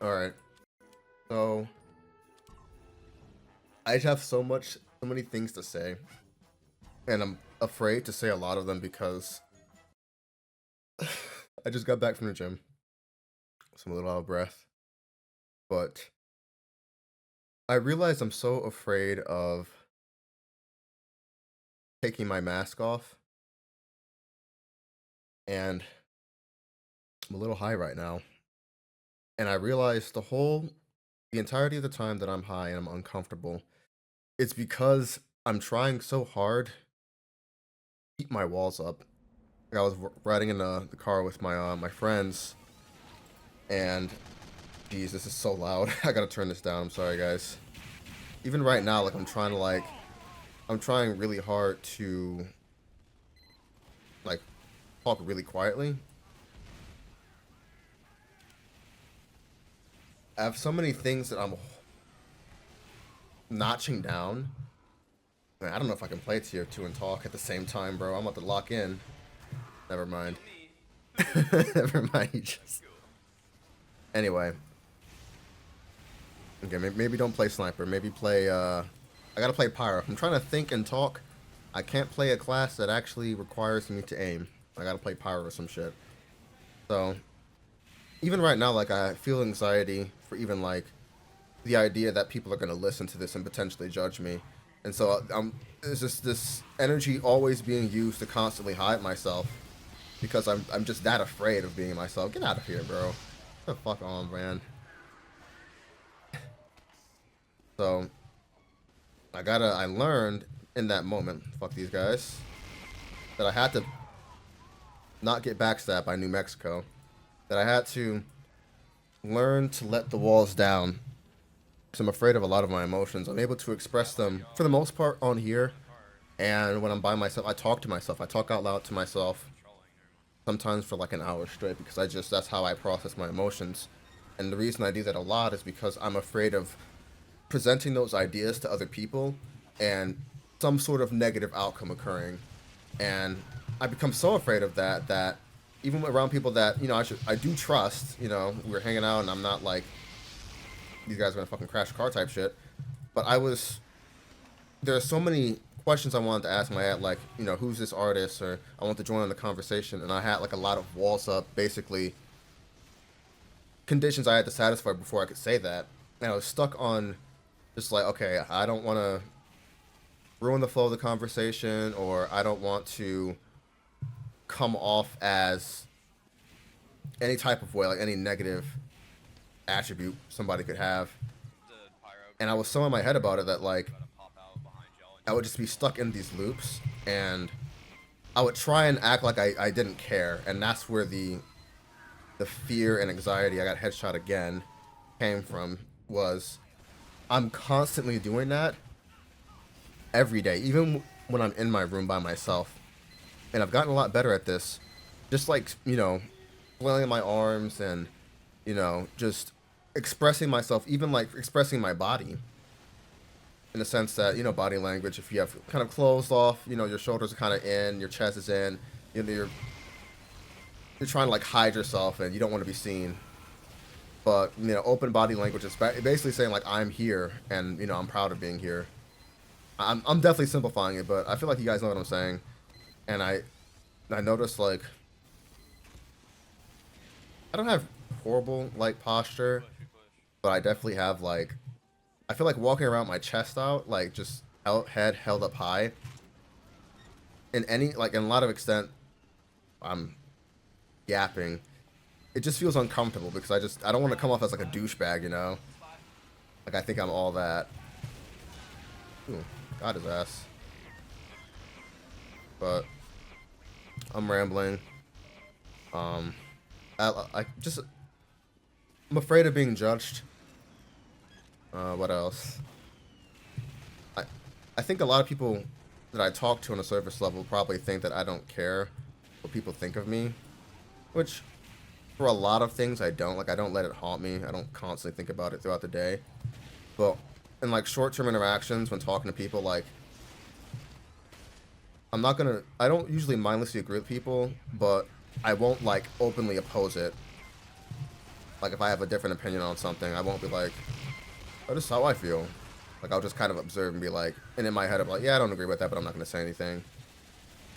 All right. So I just have so many things to say, and I'm afraid to say a lot of them because I just got back from the gym, so I'm a little out of breath. But I realize I'm so afraid of taking my mask off, and I'm a little high right now. And I realize the entirety of the time that I'm high and I'm uncomfortable, it's because I'm trying so hard to keep my walls up. Like I was riding in the car with my friends, and geez, this is so loud. I gotta turn this down. I'm sorry, guys. Even right now, like I'm trying really hard to like talk really quietly. I have so many things that I'm notching down. Man, I don't know if I can play tier 2 and talk at the same time, bro. I'm about to lock in. Never mind. Never mind. Anyway. Okay, maybe don't play sniper. Maybe play, I gotta play pyro. If I'm trying to think and talk, I can't play a class that actually requires me to aim. I gotta play pyro or some shit. So, even right now, like, I feel anxiety for even, like, the idea that people are gonna listen to this and potentially judge me. And so, there's just this energy always being used to constantly hide myself. Because I'm just that afraid of being myself. Get out of here, bro. Get the fuck on, man. So, I learned in that moment, fuck these guys, that I had to not get backstabbed by New Mexico. That I had to learn to let the walls down. Because I'm afraid of a lot of my emotions. I'm able to express them, for the most part, on here. And when I'm by myself, I talk to myself. I talk out loud to myself. Sometimes for like an hour straight. Because that's how I process my emotions. And the reason I do that a lot is because I'm afraid of presenting those ideas to other people and some sort of negative outcome occurring. And I become so afraid of that even around people that, I do trust, we're hanging out and I'm not like, these guys are gonna fucking crash a car type shit. But there are so many questions I wanted to ask my head, like, who's this artist, or I want to join in the conversation, and I had like a lot of walls up, basically conditions I had to satisfy before I could say that. And I was stuck on just like, okay, I don't want to ruin the flow of the conversation, or I don't want to come off as any type of way, like any negative attribute somebody could have. And I was so in my head about it that like I would just be stuck in these loops, and I would try and act like I didn't care, and that's where the fear and anxiety I got headshot again came from. Was I'm constantly doing that every day, even when I'm in my room by myself. And I've gotten a lot better at this. Just like, flailing my arms and, just expressing myself, even like expressing my body. In the sense that, body language, if you have kind of closed off, your shoulders are kind of in, your chest is in, you're trying to like hide yourself and you don't want to be seen. But, open body language is basically saying like, I'm here and, I'm proud of being here. I'm definitely simplifying it, but I feel like you guys know what I'm saying. And I noticed like I don't have horrible like posture, but I definitely have like I feel like walking around my chest out, like just head held up high. In a lot of extent, I'm yapping. It just feels uncomfortable because I don't want to come off as like a douchebag, Like I think I'm all that. Ooh, got his ass. But I'm rambling. Um, I'm afraid of being judged. What else? I I think a lot of people that I talk to on a surface level probably think that I don't care what people think of me, which for a lot of things I don't. Like I don't let it haunt me. I don't constantly think about it throughout the day. But in like short-term interactions when talking to people, like I don't usually mindlessly agree with people, but I won't like openly oppose it. Like, if I have a different opinion on something, I won't be like, oh, this is how I feel. Like, I'll just kind of observe and be like, and in my head, I'm like, yeah, I don't agree with that, but I'm not going to say anything.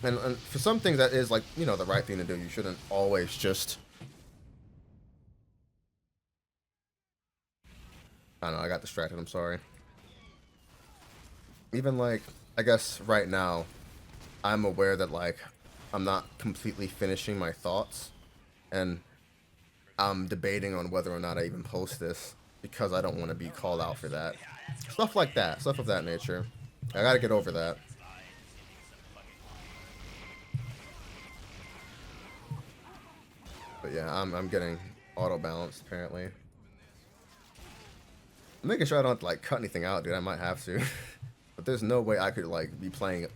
And for some things, that is, like, you know, the right thing to do. You shouldn't always just... I don't know, I got distracted, I'm sorry. Even, like, I guess right now, I'm aware that, like, I'm not completely finishing my thoughts. And I'm debating on whether or not I even post this because I don't want to be called out for that. Stuff like that. Stuff of that nature. I gotta get over that. But yeah, I'm getting auto-balanced, apparently. I'm making sure I don't, like, cut anything out, dude. I might have to. But there's no way I could, like, be playing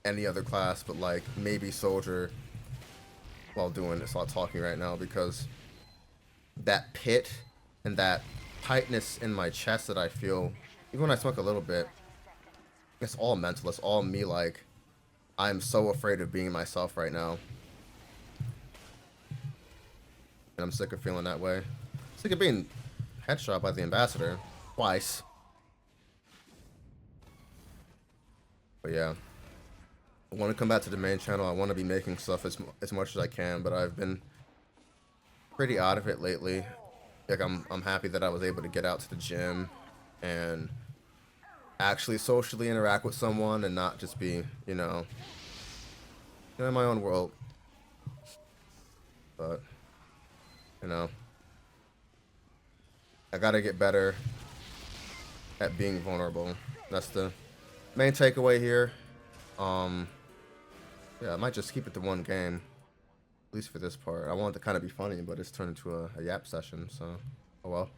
any other class but, like, maybe Soldier while doing this, while talking right now, because that pit and that tightness in my chest that I feel, even when I smoke a little bit, it's all mental. It's all me, like, I'm so afraid of being myself right now. And I'm sick of feeling that way. Sick of being headshot by the ambassador. Twice. But yeah. I want to come back to the main channel. I want to be making stuff as much as I can, but I've been pretty out of it lately. Like, I'm happy that I was able to get out to the gym and actually socially interact with someone and not just be, you know, in my own world. But, you know, I gotta get better at being vulnerable. That's the main takeaway here. Yeah, I might just keep it to one game, at least for this part. I want it to kind of be funny, but it's turned into a yap session, so, oh well.